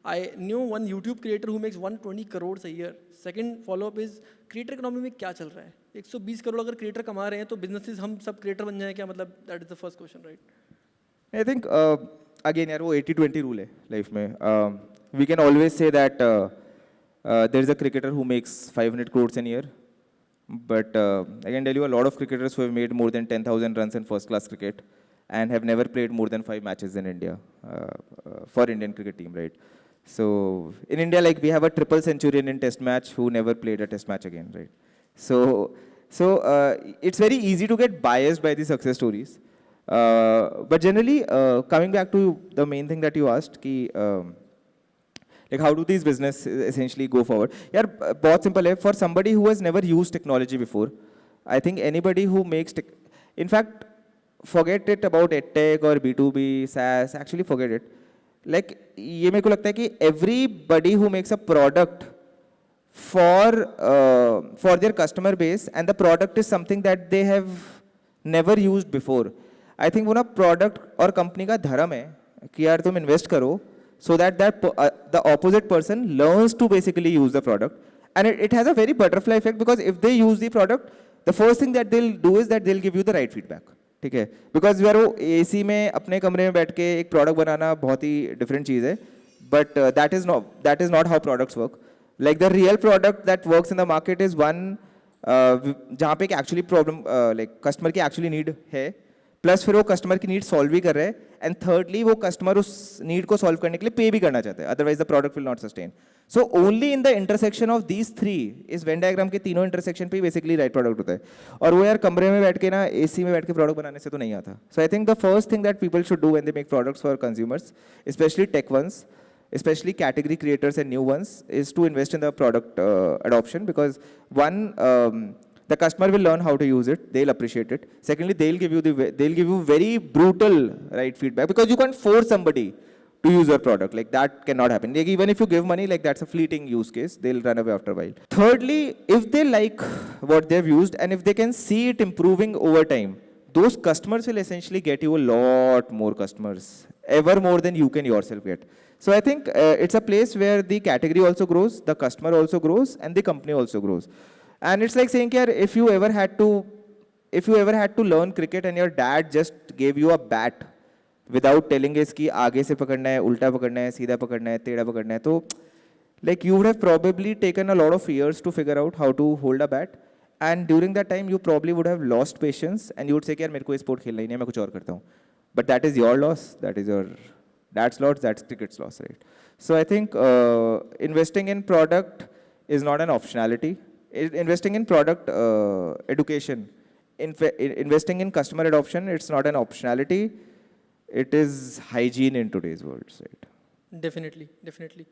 I knew one YouTube creator who makes 120 crores a year. Second follow-up is creator economy में क्या चल रहा है? 120 करोड़ अगर creator कमा रहे हैं तो businesses हम सब creator बन जाएं क्या? मतलब that is the first question, right? I think again यार वो 80-20 rule है life में. We can always say that there is a cricketer who makes 500 crores a year, but I can tell you a lot of cricketers who have made more than 10,000 runs in first class cricket and have never played more than 5 matches in India for Indian cricket team, right? So in India, like we have a triple centurion in test match who never played a test match again, right? So it's very easy to get biased by the success stories. But generally, coming back to the main thing that you asked, like how do these business essentially go forward? Yeah, बहुत simple है. For somebody who has never used technology before, I think anybody who makes in fact, forget it about EdTech or B2B, SaaS, actually forget it. Like, ये मेरे को लगता है कि everybody who makes a product for their customer base and the product is something that they have never used before. I think वो ना product और company का धर्म है कि यार तुम invest करो so that the opposite person learns to basically use the product. And it has a very butterfly effect because if they use the product, the first thing that they'll do is that they'll give you the right feedback. ठीक है, because यार वो AC में अपने कमरे में बैठ के एक प्रोडक्ट बनाना बहुत ही डिफरेंट चीज़ है, but that is not how products work. Like the real product that works in the market is one जहाँ पे एक्चुअली प्रॉब्लम लाइक कस्टमर की एक्चुअली नीड है, प्लस फिर वो कस्टमर की नीड सॉल्व भी कर रहे हैं, एंड थर्डली वो कस्टमर उस नीड को सॉल्व करने के लिए पे भी करना चाहते हैं, otherwise the product will not sustain. So only in the intersection of these three, इस वेन डायग्राम के तीनों इंटरसेक्शन पे बेसिकली राइट प्रोडक्ट होता है. और वो यार कमरे में बैठ के ना AC में बैठ के प्रोडक्ट बनाने से तो नहीं आता. So I think the first thing that people should do when they make products for consumers, especially tech ones, especially category creators and new ones, is to invest in the product adoption, because one, the customer will learn how to use it, they'll appreciate it. Secondly, they'll give you very brutal right feedback, because you can't force somebody to use your product. Like that cannot happen. Like even if you give money, like that's a fleeting use case, they'll run away after a while. Thirdly, if they like what they've used and if they can see it improving over time, those customers will essentially get you a lot more customers, ever more than you can yourself get. So I think it's a place where the category also grows, the customer also grows, and the company also grows. And it's like saying, if you ever had to learn cricket and your dad just gave you a bat without telling us कि आगे से पकड़ना है, उल्टा पकड़ना है, सीधा पकड़ना है, टेढ़ा पकड़ना है, तो like you would have probably taken a lot of years to figure out how to hold a bat. And during that time, you probably would have lost patience and you would say कि यार मेरे को sport खेलना ही नहीं है, मैं कुछ और करता हूँ. But that is your loss, that is your dad's loss, that's cricket's loss, right? So I think investing in product is not an optionality. Investing in product education, investing in customer adoption, it's not an optionality. It is hygiene in today's world, right? Definitely, definitely.